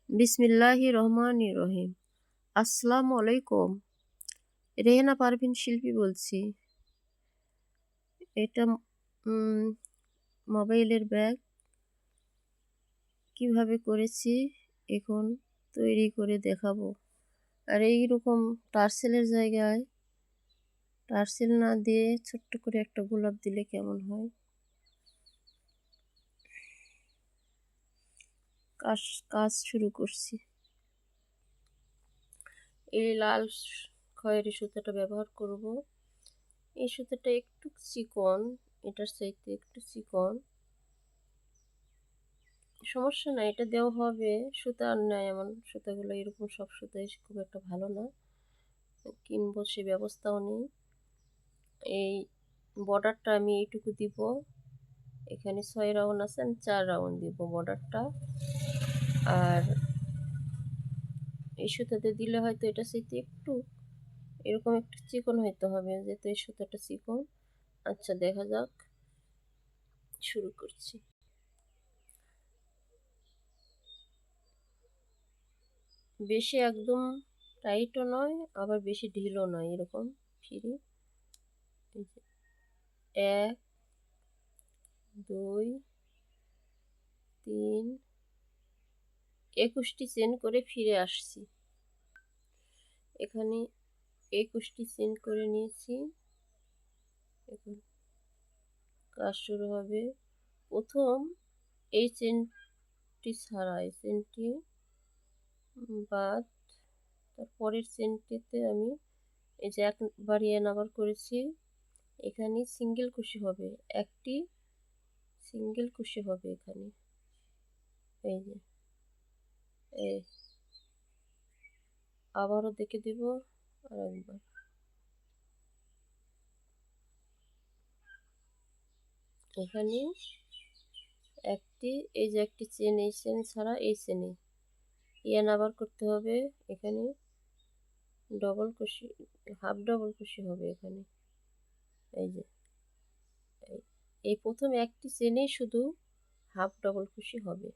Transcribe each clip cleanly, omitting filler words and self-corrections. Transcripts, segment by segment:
বিসমিল্লাহির রহমানির রহিম। আসসালামু আলাইকুম। রেহেনা পারভিন শিল্পী বলছি। এটা উম, মোবাইলের ব্যাগ কিভাবে করেছি এখন তৈরি করে দেখাবো। আর এইরকম টার্সেলের জায়গায় টার্সেল না দিয়ে ছোট্ট করে একটা গোলাপ দিলে কেমন হয়। কাজ কাজ শুরু করছি। এই লাল খয়েরি সুতাটা ব্যবহার করব। এই সুতাটা একটু চিকন, এটার চাইতে একটু চিকন। সমস্যা নাই, এটা দেওয়া হবে। সুতা আর নাই, এমন সুতাগুলো এরকম সব সুতাই খুব একটা ভালো না, কিনবো সে ব্যবস্থাও নেই। এই বর্ডারটা আমি এইটুকু দিব। এখানে 6 রাউন্ড আছে, আমি 4 রাউন্ড দিব বর্ডারটা। আর এই সুতাতে দিলে হয়তো এটা সাথে একটু এরকম একটু চিকন হইতে হবে, যেহেতু এই সুতাটা চিকন। আচ্ছা, দেখা যাক, শুরু করছি। বেশি একদম টাইটও নয়, আবার বেশি ঢিলও নয়, এরকম ফ্রি। এই যে 1 2 3 21টি চেন করে ফিরে আসছি। এখানে 21টি চেন করে নিয়েছি। এখন কাজ শুরু হবে। প্রথম এই চেনটি ছাড়া, এই চেনটি বাদ, তারপরের চেনটিতে আমি এই যে একবার আবার করেছি, এখানে সিঙ্গেল কুশি হবে, একটি সিঙ্গেল কুশি হবে এখানে। এই যে এই আবারও দেখে দেব আর একবার। এখানে একটি, এই যে একটি চেন, এই চেন ছাড়া এই চেনে আবার করতে হবে। এখানে ডবল কুশি, হাফ ডবল কুশি হবে এখানে। এই যে এই প্রথম একটি চেনেই শুধু হাফ ডবল কুশি হবে।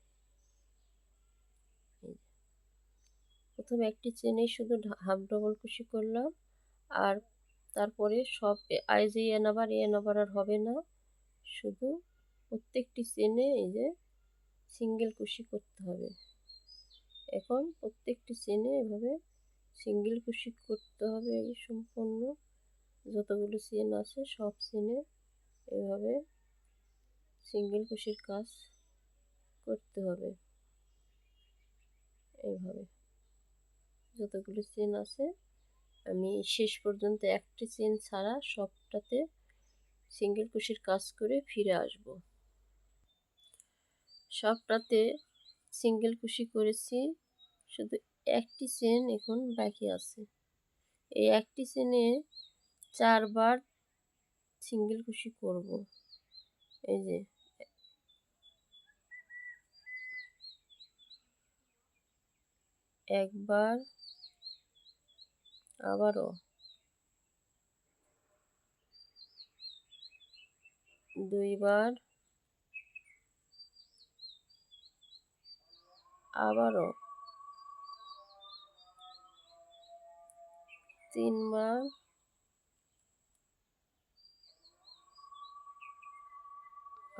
প্রথম একটি চেনেই শুধু হাফ ডবল কুশি করলাম। আর তারপরে সব আই যে এন আবার আর হবে না, শুধু প্রত্যেকটি চেনে এই যে সিঙ্গেল কুশি করতে হবে। এখন প্রত্যেকটি চেনে এভাবে সিঙ্গেল কুশি করতে হবে। এই সম্পূর্ণ যতগুলো চেন আছে সব চেনে এভাবে সিঙ্গেল কুশির কাজ করতে হবে। এইভাবে যতগুলো চেন আছে আমি শেষ পর্যন্ত একটি চেন ছাড়া সবটাতে সিঙ্গেল কুশির কাজ করে ফিরে আসব। সবটাতে সিঙ্গেল কুশি করেছি, শুধু একটি চেন এখন বাকি আছে। এই একটি চেনে 4 বার সিঙ্গেল কুশি করব। এই যে একবার, আবারও 2 বার, আবারও 3 বার,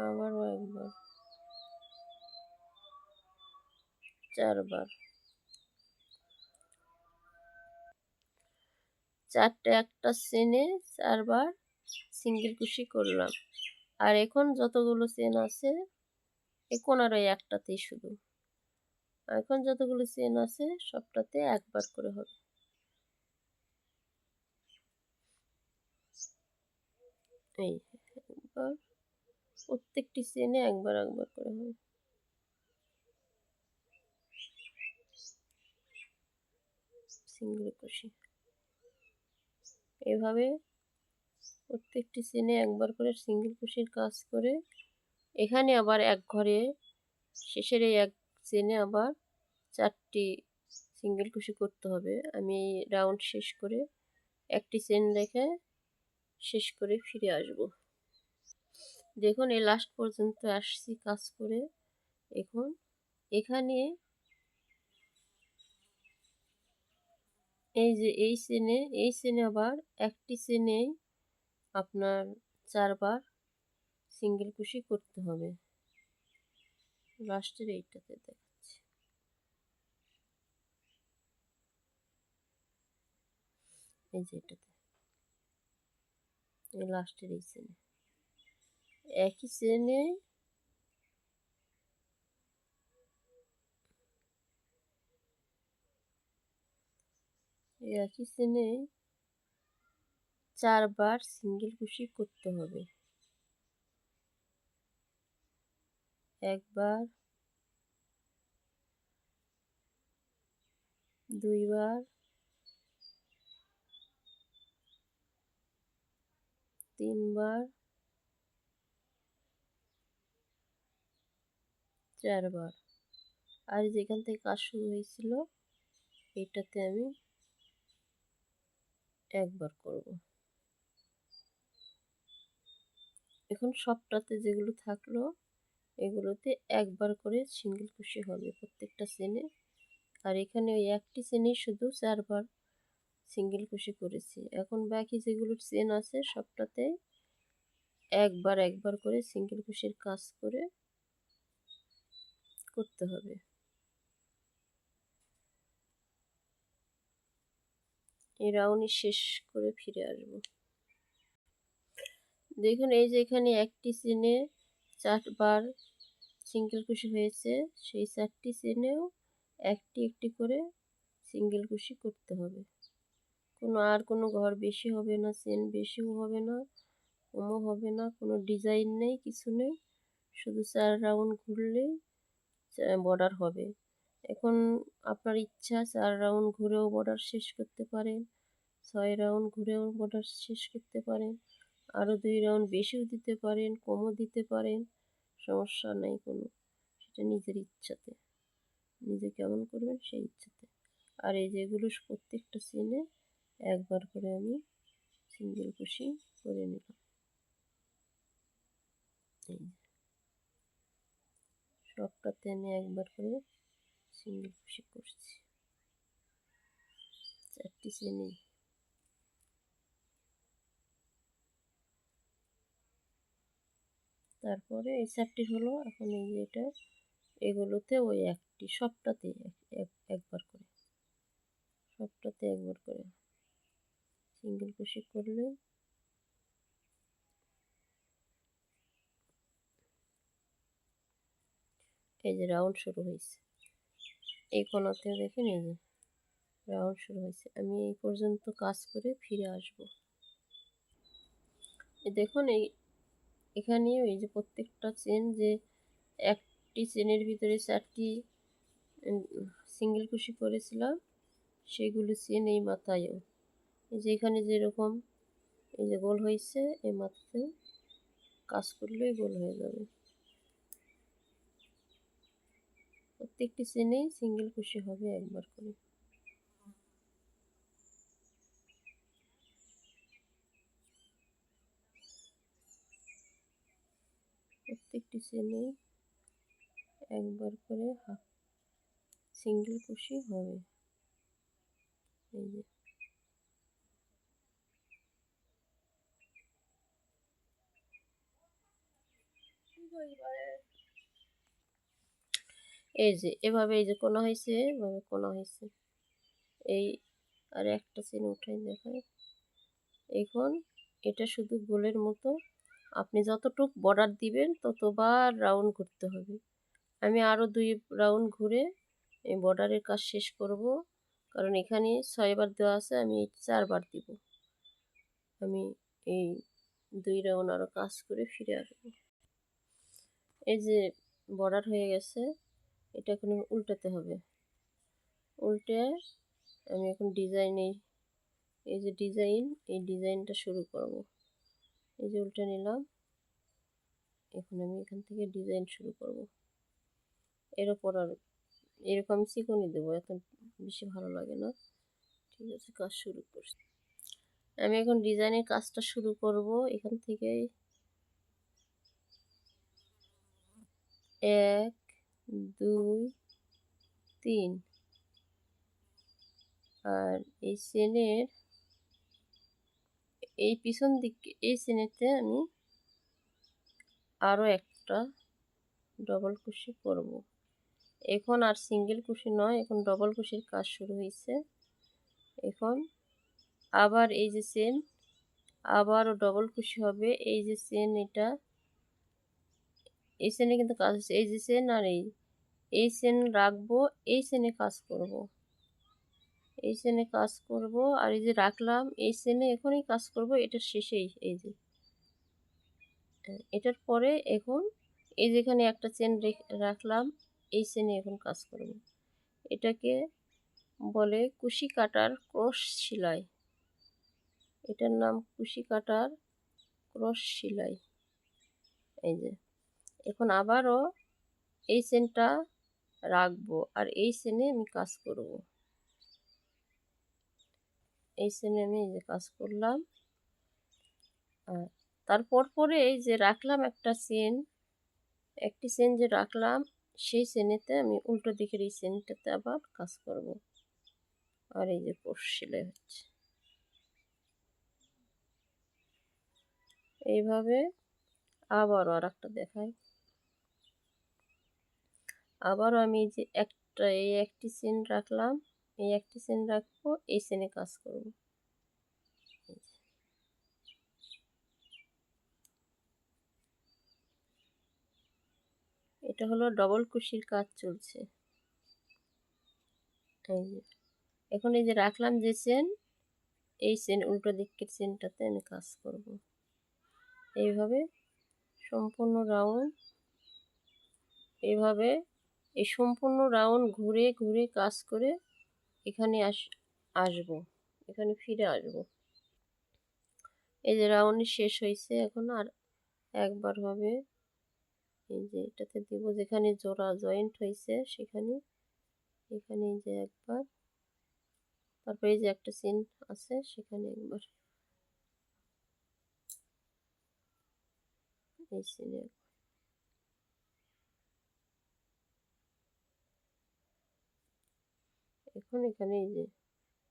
আবারও একবার, 4 বার। 4টে একটা চেনে 4 বার সিঙ্গেল কুশি করলাম। আর এখন যতগুলো চেন আছে এই কোনার ওই একটাতেই শুধু, এখন যতগুলো চেন আছে সবটাতে একবার করে হবে। এই একবার, প্রত্যেকটি চেনে একবার একবার করে হবে। সিঙ্গেল কুশি এভাবে প্রত্যেকটি চেনে একবার করে সিঙ্গেল কুশির কাজ করে এখানে আবার এক ঘরে শেষের এই এক চেনে আবার 4টি সিঙ্গেল কুশি করতে হবে। আমি এই রাউন্ড শেষ করে একটি চেন রেখে শেষ করে ফিরে আসব। দেখুন এই লাস্ট পর্যন্ত আসছি কাজ করে। এখন এখানে এই যে এই চেনে আবার একটি চেনেই আপনার 4 বার সিঙ্গেল কুশি করতে হবে। লাস্টের এইটাতে দেখাচ্ছি। এই যে এটাতে, এই লাস্টের এই চেনে একই চেনে একই চেনে 4 বার সিঙ্গেল কুশি করতে হবে। একবার, দুইবার, তিনবার, 4 বার। আর যেখান থেকে কাজ শুরু হয়েছিল এটাতে আমি একবার করব। এখন সবটাতে যেগুলো থাকলো এগুলোতে একবার করে সিঙ্গেল কুশি হবে প্রত্যেকটা চেনে। আর এখানে ওই একটি চেনেই শুধু 4 বার সিঙ্গেল কুশি করেছি। এখন বাকি যেগুলো চেন আছে সবটাতে একবার একবার করে সিঙ্গেল কুশির কাজ করে করতে হবে। এই রাউন্ডই শেষ করে ফিরে আসবো। দেখুন এই যে এখানে একটি চেনে 4 বার সিঙ্গেল কুশি হয়েছে, সেই 4টি চেনেও একটি একটি করে সিঙ্গেল কুশি করতে হবে। কোনো ঘর বেশি হবে না, চেন বেশিও হবে না, কমও হবে না, কোনো ডিজাইন নেই, কিছু নেই, শুধু 4 রাউন্ড ঘুরলেই বর্ডার হবে। এখন আপনার ইচ্ছা 4 রাউন্ড ঘুরেও বর্ডার শেষ করতে পারেন, 6 রাউন্ড ঘুরেও বর্ডার শেষ করতে পারেন, আরও 2 রাউন্ড বেশিও দিতে পারেন, কমও দিতে পারেন, সমস্যা নেই কোনো। সেটা নিজের ইচ্ছাতে, নিজে কেমন করবেন সেই ইচ্ছাতে। আর এই যেগুলো প্রত্যেকটা চেনে একবার করে আমি সিঙ্গেল কুশি করে নিলাম। এই সবটাতে আমি একবার করে সিঙ্গেল কুশি করছি, 4টি চেনেই। তারপরে এই 4টি হলো। এখন এই যে এটা এগুলোতে ওই একটি সবটাতে একবার করে, সবটাতে একবার করে সিঙ্গেল কুশি করলে এই যে রাউন্ড শুরু হয়েছে। এই কোণাতেও দেখেন এই যে রাউন্ড শুরু হয়েছে। আমি এই পর্যন্ত কাজ করে ফিরে আসব। দেখুন এখানেও এই যে প্রত্যেকটা চেন যে একটি চেনের ভিতরে 4টি সিঙ্গেল কুশি করেছিলাম সেগুলো চেন এই মাথায়ও, এই যে এখানে যেরকম এই যে গোল হয়েছে এই মাথাতেও কাজ করলেই গোল হয়ে যাবে। প্রত্যেকটি চেনেই সিঙ্গেল কুশি হবে একবার করে। প্রত্যেকটি চেনেই একবার করে সিঙ্গেল কুশি হবে। এই যে এভাবে এই যে কোনা হয়েছে, এভাবে কোনা হয়েছে। এই আর একটা চেন উঠাই দেখায়। এখন এটা শুধু গোলের মতো, আপনি যতটুক বর্ডার দিবেন ততবার রাউন্ড ঘুরতে হবে। আমি আরও 2 রাউন্ড ঘুরে এই বর্ডারের কাজ শেষ করব, কারণ এখানে 6 বার দেওয়া আছে, আমি 4 বার দিব। আমি এই 2 রাউন্ড আরও কাজ করে ফিরে আসবো। এই যে বর্ডার হয়ে গেছে, এটা এখন উল্টাতে হবে। উল্টে আমি এখন এই যে এই ডিজাইনটা শুরু করব। এই যে উল্টে নিলাম, এখন আমি এখান থেকে ডিজাইন শুরু করব। এর ওপর আর এরকম চিকনি দেবো, এত বেশি ভালো লাগে না। ঠিক আছে, কাজ শুরু করছি। আমি এখন ডিজাইনের কাজটা শুরু করব। এখান থেকে 1 2 3 আর এই চেনের এই পিছন দিকে এই চেনেতে আমি আরও একটা ডবল কুশি করব। এখন আর সিঙ্গেল কুশি নয়, এখন ডবল কুশির কাজ শুরু হয়েছে। এখন আবার এই যে চেন, আবারও ডবল কুশি হবে। এই যে চেন, এটা এই চেনে কিন্তু কাজ হচ্ছে, এই যে চেন আর এই চেন রাখবো, এই চেনে কাজ করব, এই চেনে কাজ করব। আর এই যে রাখলাম এই চেনে এখনই কাজ করব, এটার শেষেই এই যে এটার পরে এখন এই যেখানে একটা চেন রাখলাম, এই চেনে এখন কাজ করব। এটাকে বলে কুশি কাটার ক্রস সেলাই। এটার নাম কুশি কাটার ক্রস সেলাই। এই যে এখন আবারও এই চেনটা রাখবো আর এই চেনে আমি কাজ করব। এই চেনে আমি এই যে কাজ করলাম। তারপর পরে এই যে রাখলাম একটা চেন, একটি চেন যে রাখলাম, সেই চেনেতে আমি উল্টো দিকের এই চেনটাতে আবার কাজ করব। আর এই যে ক্রস সেলাই হচ্ছে এইভাবে। আবারও আর একটা দেখাই। আবারও আমি এই যে এই একটি চেন রাখলাম, এই একটি চেন রাখবো, এই চেনে কাজ করব। এটা হলো ডবল কুশির কাজ চলছে। এই যে এখন এই যে রাখলাম যে চেন, এই চেন উল্টো দিকের চেনটাতে আমি কাজ করব। এইভাবে সম্পূর্ণ রাউন্ড, এইভাবে এই সম্পূর্ণ রাউন্ড ঘুরে ঘুরে কাজ করে এখানে আসবো, এখানে ফিরে আসবো। এই যে রাউন্ড শেষ হয়েছে, এখন আর একবার হবে। এই যে এটাতে দিব, যেখানে জোড়া জয়েন্ট হয়েছে সেখানে, এখানে এই যে একবার, তারপরে এই যে একটা চেন আছে সেখানে একবার, এই চেনে। এখন এখানে এই যে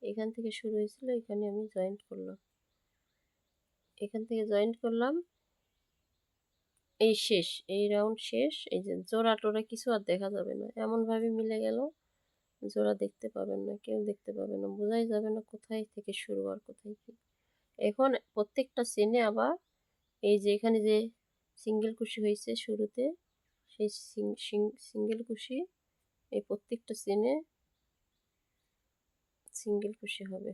এখান থেকে শুরু হয়েছিল, এখানে আমি জয়েন্ট করলাম, এখান থেকে জয়েন্ট করলাম, এই শেষ, এই রাউন্ড শেষ। এই যে জোড়া টোড়া কিছু আর দেখা যাবে না, এমনভাবে মিলে গেল জোড়া দেখতে পাবেন না, কেউ দেখতে পাবে না, বোঝাই যাবে না কোথায় থেকে শুরু আর কোথায় কি। এখন প্রত্যেকটা চেনে আবার এই যে এখানে যে সিঙ্গেল কুশি হয়েছে শুরুতে, সেই সিঙ্গেল কুশি এই প্রত্যেকটা চেনে সিঙ্গেল কুশি হবে,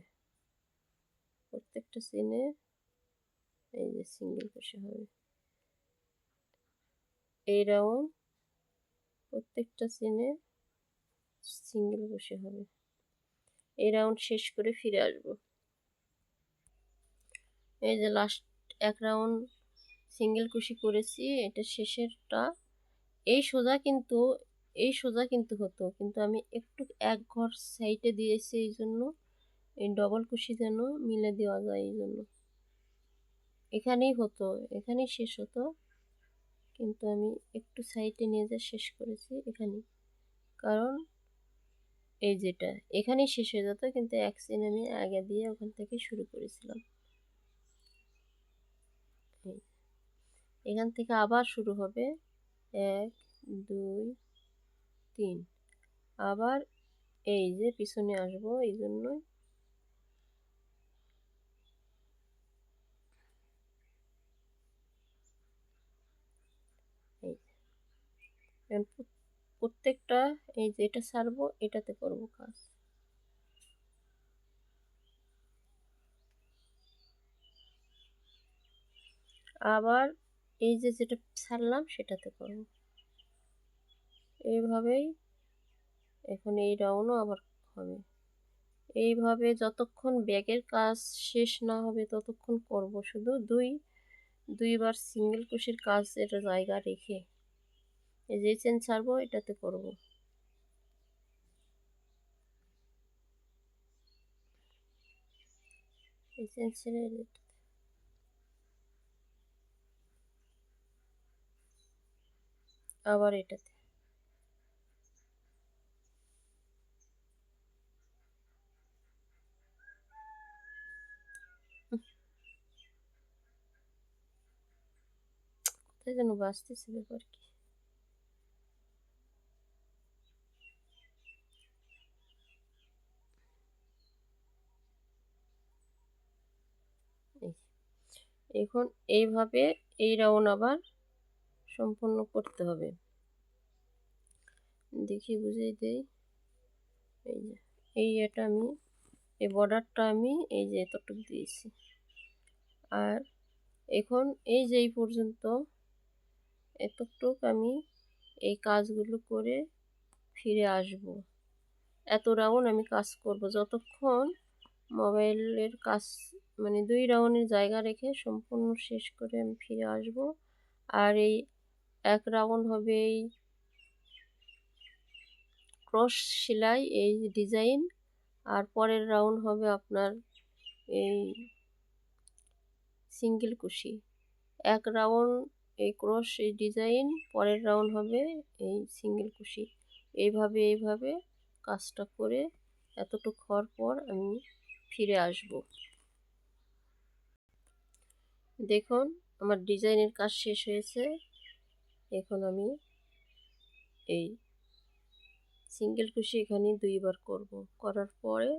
প্রত্যেকটা চেনে এই যে সিঙ্গেল কুশি হবে। এই রাউন্ড প্রত্যেকটা চেনে সিঙ্গেল কুশি হবে। এই রাউন্ড শেষ করে ফিরে আসবো। এই যে লাস্ট এক রাউন্ড সিঙ্গেল কুশি করেছি, এটা শেষেরটা। এই সোজা কিন্তু, এই সোজা কিন্তু হতো, কিন্তু আমি একটু এক ঘর সাইডে দিয়েছি, এই জন্য এই ডবল কুশি যেন মিলে দেওয়া যায়, এই জন্য এখানেই হতো, এখানেই শেষ হতো, কিন্তু আমি একটু সাইডে নিয়ে যা শেষ করেছি এখানে, কারণ এই যেটা এখানেই শেষ হয়ে যেত, কিন্তু এক চেন আমি আগে দিয়ে ওখান থেকে শুরু করেছিলাম। এখান থেকে আবার শুরু হবে, 1 2 3, আবার এই যে পিছনে আসবো, এই জন্য এই প্রত্যেকটা এই যে এটা ছাড়বো, এটাতে করব কাজ। আবার এই যে যেটা ছাড়লাম সেটাতে করব, এইভাবেই। এখন এই রাউন্ডও আবার হবে এইভাবে, যতক্ষণ ব্যাগের কাজ শেষ না হবে ততক্ষণ করব, শুধু দুইবার সিঙ্গেল কুশির কাজ এটা জায়গা রেখে এই যে চেন ছাড়বো এটাতে করব। এই চেন ছেড়ে আবার এটাতে, যেন বাঁচতেছে, ব্যাপার কি? এখন এইভাবে এই রাউন্ড আবার সম্পূর্ণ করতে হবে। দেখি বুঝিয়ে দেই। এই যে এটা আমি এই বর্ডারটা আমি এই যে এতটুকু দিয়েছি। আর এখন এই যে এই পর্যন্ত এতটুক আমি এই কাজগুলো করে ফিরে আসব। এত রাউন্ড আমি কাজ করব, যতক্ষণ মোবাইলের কাজ মানে 2 রাউন্ডের জায়গা রেখে সম্পূর্ণ শেষ করে আমি ফিরে আসব। আর এই 1 রাউন্ড হবে এই ক্রস সেলাই, এই ডিজাইন। আর পরের রাউন্ড হবে আপনার এই সিঙ্গেল কুশি। 1 রাউন্ড এই ক্রস এই ডিজাইন, পরের রাউন্ড হবে এই সিঙ্গেল কুশি। এইভাবে কাজটা করে এতটুকু হওয়ার পর আমি ফিরে আসব। দেখুন আমার ডিজাইনের কাজ শেষ হয়েছে। এখন আমি এই সিঙ্গেল কুশি এখানে 2 বার করব। করার পরে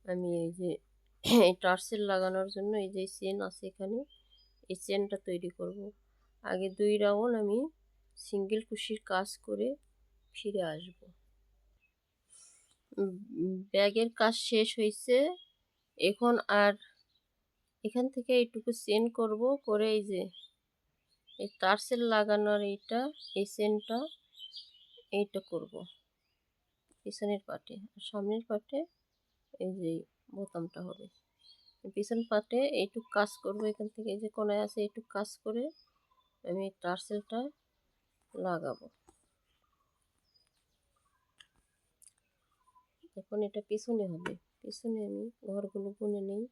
আমি এই যে এই টার্সেল লাগানোর জন্য এই যে চেন আছে এখানে, এই চেনটা তৈরি করব। আগে 2 রাউন্ড আমি সিঙ্গেল কুশির কাজ করে ফিরে আসব। ব্যাগের কাজ শেষ হয়েছে। এখন আর এখান থেকে এইটুকু চেন করব, করে এই যে এই টার্সেল লাগানোর এই চেনটা এইটা করব পিছনের পাটে। আর সামনের পাটে এই যে বোতামটা হবে। পিছন পাটে এইটুক কাজ করব, এখান থেকে এই যে কোনায় আছে এইটুক কাজ করে আমি টার্সেলটা লাগাবো। এখন এটা পিছনে হবে। পিছনে আমি ঘরগুলো বুনে নেই।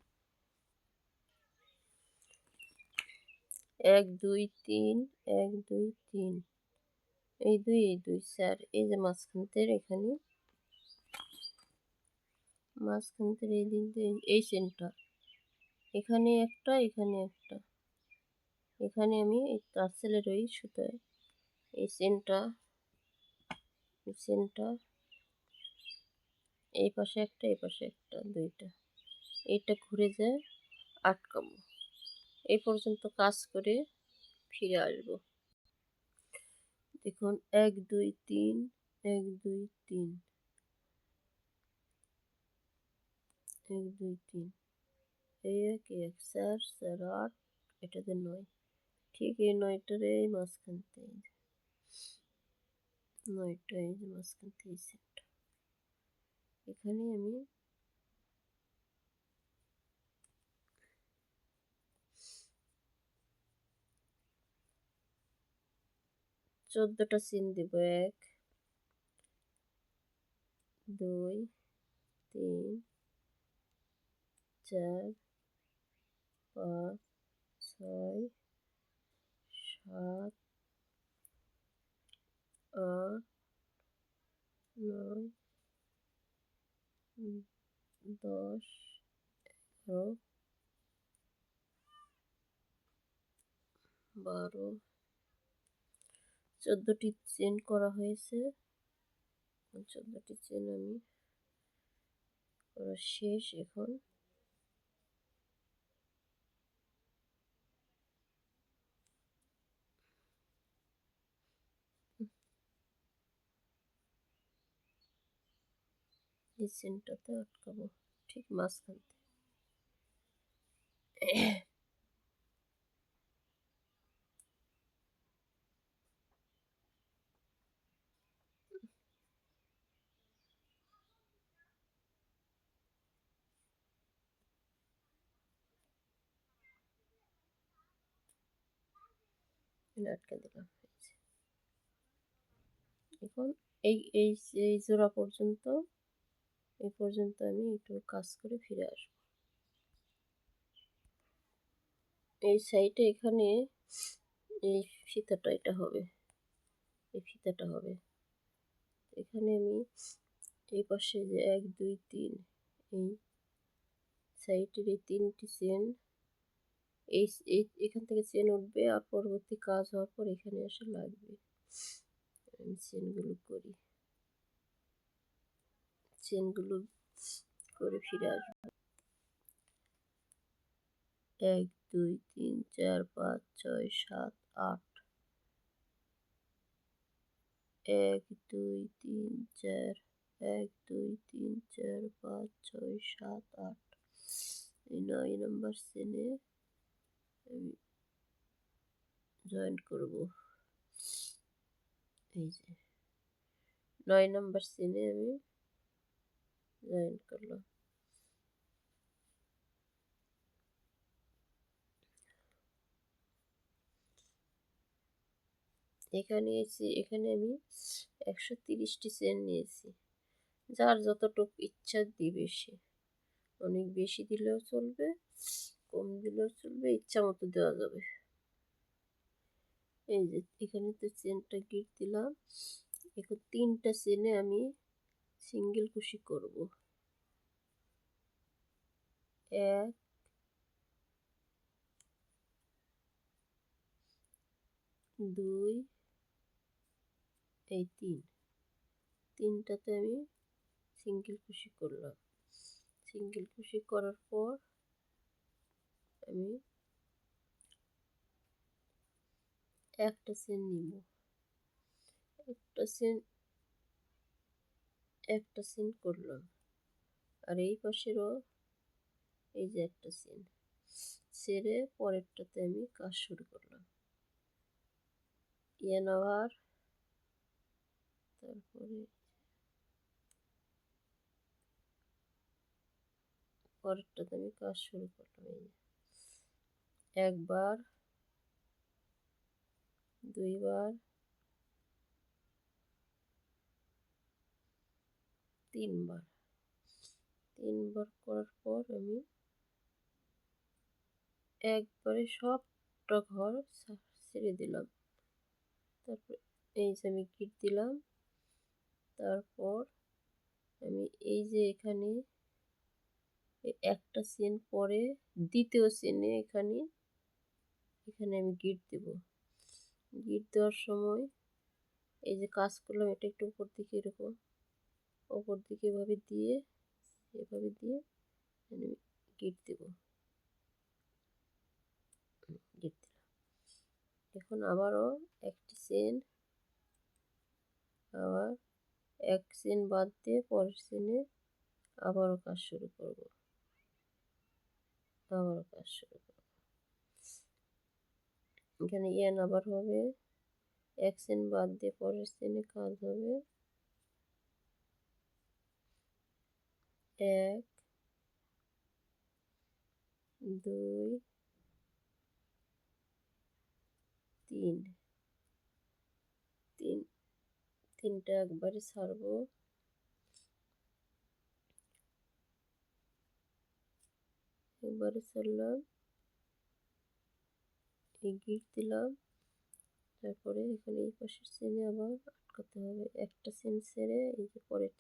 1 2 3 1 2 3 এই 2 4 এই যে মাঝখানতের এখানে মাঝখানতের এই দিক দিয়ে এই চেনটা এখানে একটা, এখানে একটা, এখানে আমি এই টার্সেলের ওই সুতায় এই চেনটা এই পাশে একটা, এই পাশে একটা, 2টা এইটা ঘুরে যায় আটকাবো। এই পর্যন্ত কাজ করে ফিরে আসবো। দেখুন 1 2 3 1 2 3 1 2 3 1 1 4 4 8 এটাতে 9। ঠিক এই 9টার এই মাঝখান থেকে 9টা এই যে মাঝখান থেকে সেটটা এখানে আমি 14টা চেন দেব। 1 2 3 4 5 6 7 8 9 10 11 12 14টি চেন করা হয়েছে। 14টি চেন আমি করা শেষ। এখন এই চেনটাতে আটকাবো ঠিক মাঝখান থেকে। আটকে দিলাম। এখন এই এই এই জোড়া পর্যন্ত এই পর্যন্ত আমি একটু কাজ করে ফিরে আসবো। এই সাইডে এখানে এই ফিতাটা এটা হবে, এই ফিতাটা হবে। এখানে আমি এই পাশে যে 1 2 3 এই সাইডের এই 3টি চেন এই এখান থেকে চেন উঠবে আর পরবর্তী কাজ হওয়ার পর এখানে এসে লাগবে। আমি চেনগুলো করি, চেনগুলো করে ফিরে আসবো। 1 2 3 4 5 6 7 8 1 2 3 4 1 2 3 4 5 6 7 8 এই 9 নম্বর চেনে আমি জয়েন করব। এই যে 9 নম্বর চেনে আমি জয়েন করলাম। এখানে এসে এখানে আমি 130টি চেন নিয়েছি। যার যতটুকু ইচ্ছা দিবে সে, অনেক বেশি দিলেও চলবে, কম দিলেও চলবে, ইচ্ছা মতো দেওয়া যাবে। এই যে এখানে তো চেনটা গিট দিলাম। এখন 3টা চেনে আমি সিঙ্গেল কুশি করব। 1 2 এই 3টাতে আমি সিঙ্গেল কুশি করলাম। সিঙ্গেল কুশি করার পর আমি একটা চেন নিব, একটা চেন করলাম, আর এই পাশেরও এই যে একটা চেন ছেড়ে পরেরটাতে আমি কাজ শুরু করলাম। আবার তারপরে পরেরটাতে আমি কাজ শুরু করলাম। এই যে একবার, দুইবার, তিনবার। তিনবার করার পর আমি একবারে সবটা ঘর ছেড়ে দিলাম। তারপর এই যে আমি গিট দিলাম। তারপর আমি এই যে এখানে একটা চেন পরে দ্বিতীয় চেনে এখানে আমি গিট দেব। গিট দেওয়ার সময় এই যে কাজ করলাম এটা একটু উপর দিকে এরকম উপর দিকে এভাবে দিয়ে আমি গিট দেব। গিট দিলাম। এখন আবারও একটি চেন, আবার এক চেন বাদ দিয়ে পরের চেনে আবারও কাজ শুরু করব। আবারও কাজ শুরু করব। এখানে আবার হবে, এক চেন বাদ দিয়ে পরের চেনে কাজ হবে। 1 2 3 তিনটা একবারে ছাড়বো। একবারে ছাড়লাম, এই গিট দিলাম। তারপরে এখানে এই পাশের চেনে আবার আটকাতে হবে। একটা চেন ছেড়ে এই যে পরের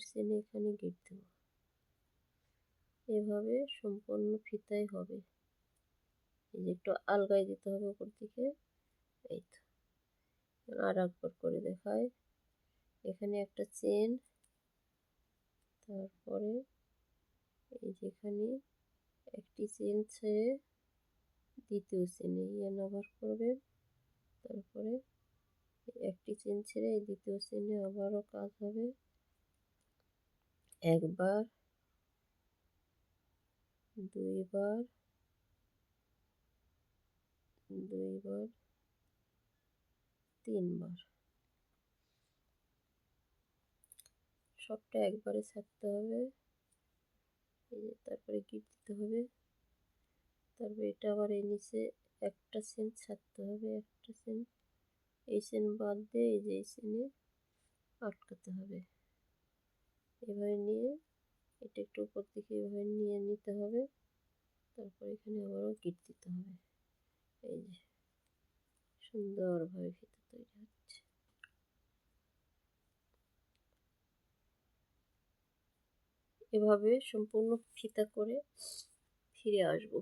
চেনে এখানে গিট দেব। এভাবে সম্পূর্ণ ফিতাই হবে। এই যে একটু আলগায় দিতে হবে উপর দিকে। এই তো, আর একবার করে দেখায়। এখানে একটা চেন, তারপরে এই যেখানে একটি চেন ছেড়ে দ্বিতীয় চেনে আবার করবে। তারপরে একটি চেন ছেড়ে এই দ্বিতীয় চেনে আবারও কাজ হবে। একবার, দুইবার, তিনবার। সবটা একবারে ছাড়তে হবে। এই যে তারপরে গিট দিতে হবে। তারপরে এটা আবার এই নিচে একটা চেন ছাড়তে হবে। একটা চেন, এই চেন বাদ দিয়ে এই যে এই চেনে আটকাতে হবে। এভাবে নিয়ে এটা একটু উপর দিকে এভাবে নিয়ে নিতে হবে। তারপর এখানে আবারও গিট দিতে হবে। এই যে সুন্দরভাবে ফিতা তৈরি হচ্ছে। এভাবে সম্পূর্ণ ফিতা করে ফিরে আসব।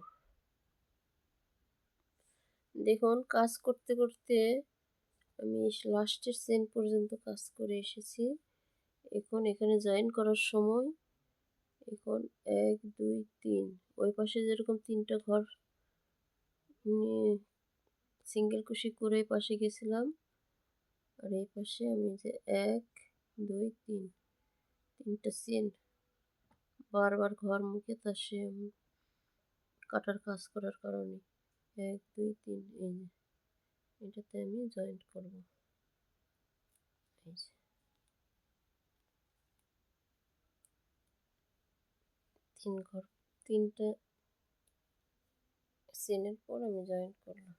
দেখুন কাজ করতে করতে আমি লাস্টের চেন পর্যন্ত কাজ করে এসেছি। এখন এখানে জয়েন করার সময় এখন 1 2 3 ওই পাশে যেরকম 3টা ঘর নিয়ে সিঙ্গেল কুশি করে পাশে গেছিলাম, আর এই পাশে আমি যে 1 2 3 3টা চেন বারবার ঘর মুখে তার সে কাটার কাজ করার কারণে 1 2 3 এই যে এটাতে আমি জয়েন্ট করব। এই যে 3 ঘর 3টা চেনের পর আমি জয়েন্ট করলাম।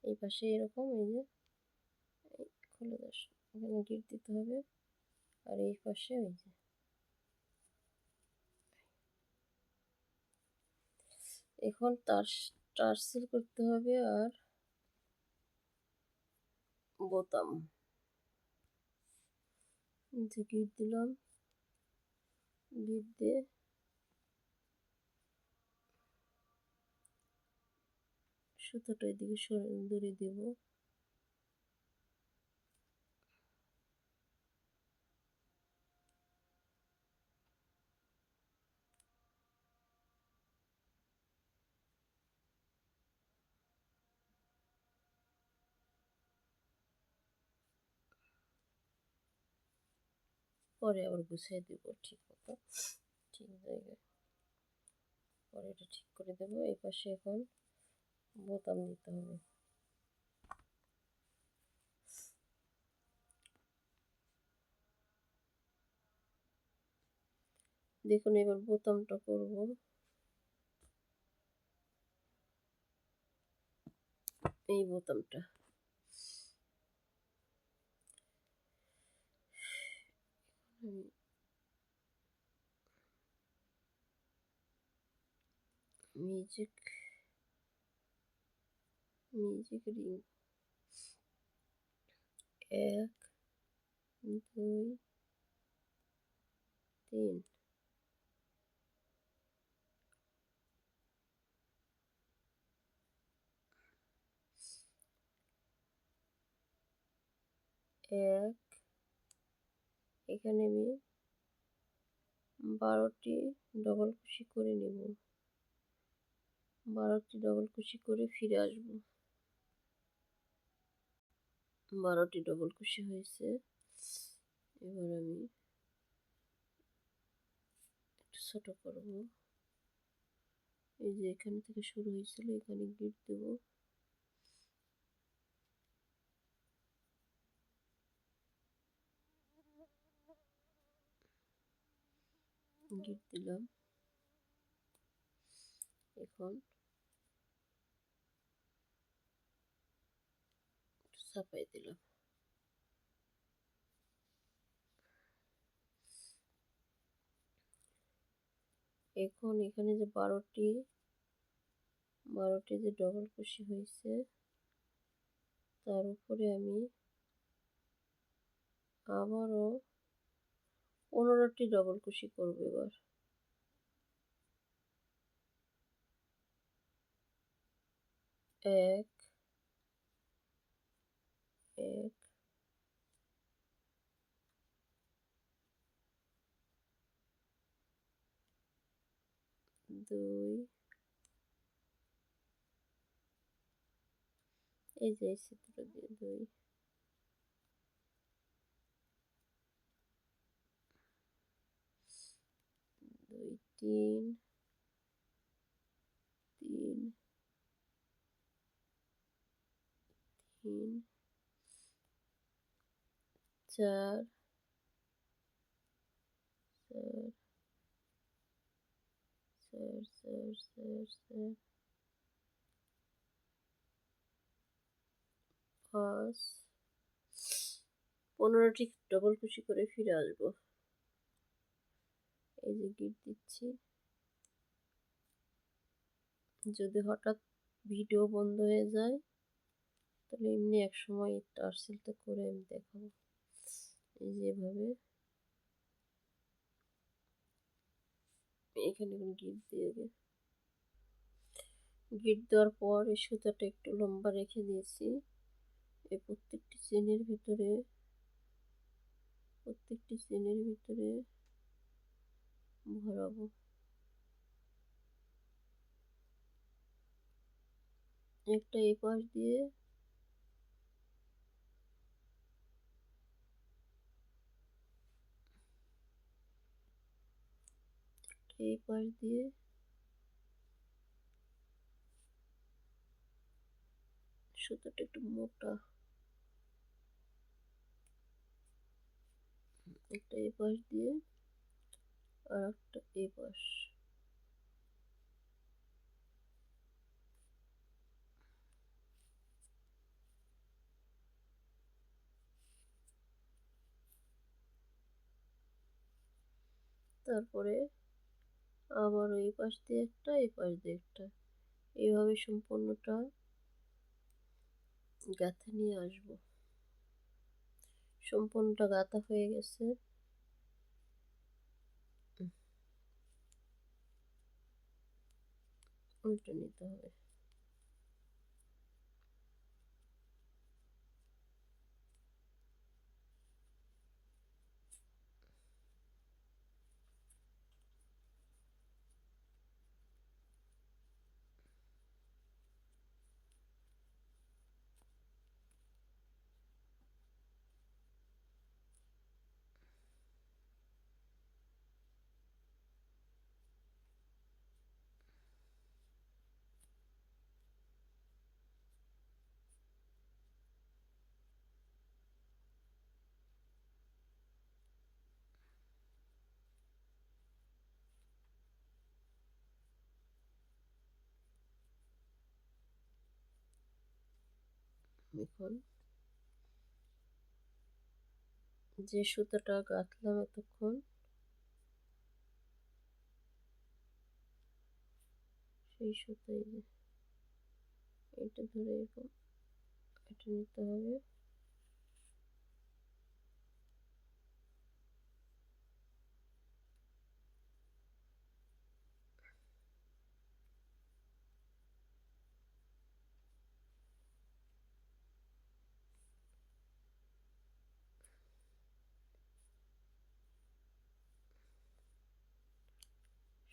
এই পাশে এরকম এই যে খুলে দাও, এখানে গিট দিতে হবে, আর এই পাশে ওই যে এখন টার্সেল করতে হবে আর বোতাম যে গিট দিলাম, গিট দিয়ে সুতোটা এদিকে দড়ি দেব। পরে আবার গুছিয়ে দেব ঠিক মতো, ঠিক জায়গায় পরে এটা ঠিক করে দেব। এই পাশে এখন বোতাম দিতে হবে। দেখুন এবার বোতামটা করব। এই বোতামটা মিউজিক মিউজিক রিং 1 2 3 1 এখানে আমি 12টি ডবল কুশি করে নেব। 12টি ডবল কুশি করে ফিরে আসব। 12টি ডবল কুশি হয়েছে। এবার আমি একটু ছোট করব। এই যে এখান থেকে শুরু হয়েছিল, এখানে গিট দেব। গিট দিলাম। এখন চাপাই দিলাম। এখন এখানে যে 12টি যে ডবল কুশি হয়েছে তার উপরে আমি আবারও 15টি ডবল কুশি করব। এবার 1 1 2 এই যে এই চিত্র দিয়ে 2 2 3 3 3 4 4 4 4 4 4 5 15টি ডবল কুশি করে ফিরে আসব। এই যে গিট দিচ্ছি। যদি হঠাৎ ভিডিও বন্ধ হয়ে যায় তাহলে এমনি এক সময় টার্সেলটা করে আমি দেখাবো। এই যে এভাবে এখানে গিট দেওয়ার পর এই সুতাটা একটু লম্বা রেখে দিয়েছি। এই প্রত্যেকটি চেনের ভিতরে ভরাবো। একটা এই পাশ দিয়ে এই পাশ দিয়ে সুতোটা একটু মোটা, একটা এই পাশ দিয়ে আর একটা এই পাশ। তারপরে আবার এই পাশ দিয়ে একটা, এই পাশ দিয়ে একটা, এইভাবে সম্পূর্ণটা গাঁথা নিয়ে আসবো। সম্পূর্ণটা গাঁথা হয়ে গেছে। উল্টে নিতে হবে। এখন যে সুতোটা গাঁথলাম এতক্ষণ, সেই সুতোই এটা ধরে এরকম এটা নিতে হবে।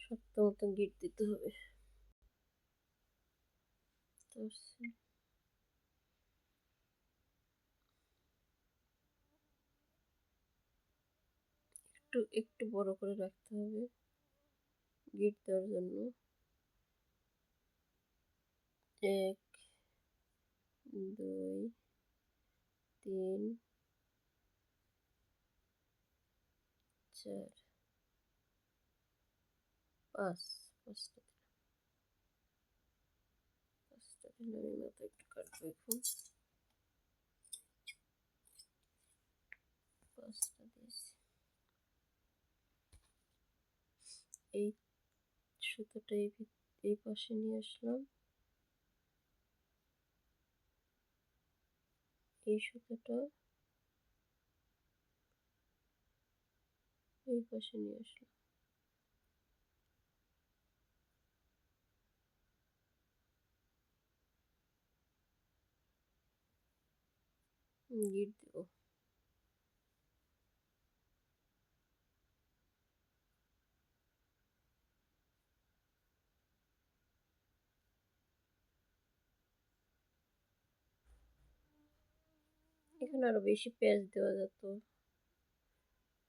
শক্ত মতো গিট দিতে হবে। একটু একটু বড় করে রাখতে হবে গিট দেওয়ার জন্য। 1 2 3 4 5 5টা দিলে আমি মাথা একটু কাটবো এখন। 5টা দিয়েছি। এই সুতোটা এই পাশে নিয়ে আসলাম, এই সুতোটা এই পাশে নিয়ে আসলাম। গিট দেবো। এখানে আরো বেশি পেঁয়াজ দেওয়া যেত,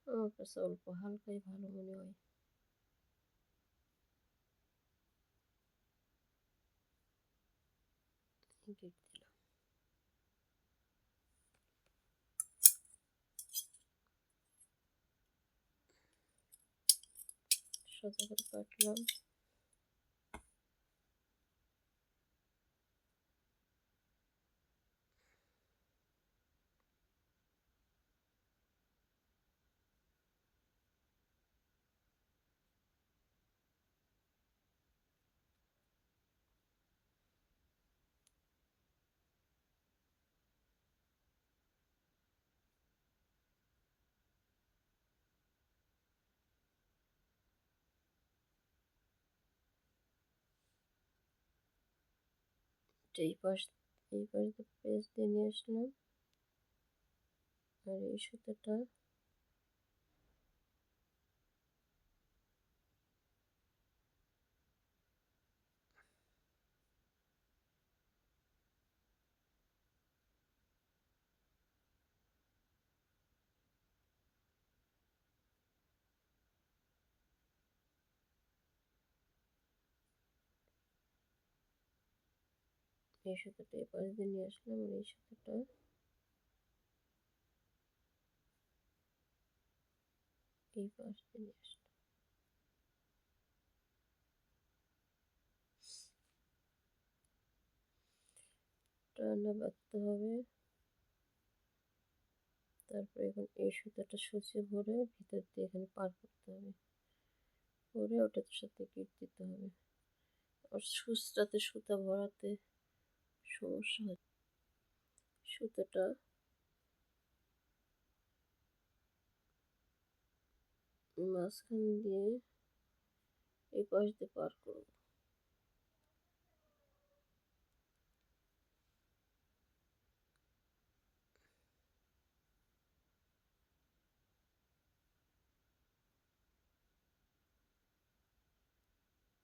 আমার কাছে অল্প হালকাই ভালো মনে হয়। গিট দিলাম। সোজা করে কাটলাম। এই পাশ দিয়ে পেঁচ দিয়ে নিয়ে আসলাম, আর এই সুতোটা এই পাশ দিয়ে নিয়ে আসলাম, আর এই সুতোটা এই পাশ দিয়ে নিয়ে আসলাম। টানা বাঁধতে হবে। তারপরে এখন এই সুতোটা সুচে ভরে ভিতর দিয়ে এখানে পার করতে হবে, করে ওটার সাথে গিট দিতে হবে। আর সুচটাতে সুতা ভরাতে সমস্যা হচ্ছে। সুতোটা মাঝখান দিয়ে এই পাশ দিয়ে পার করব।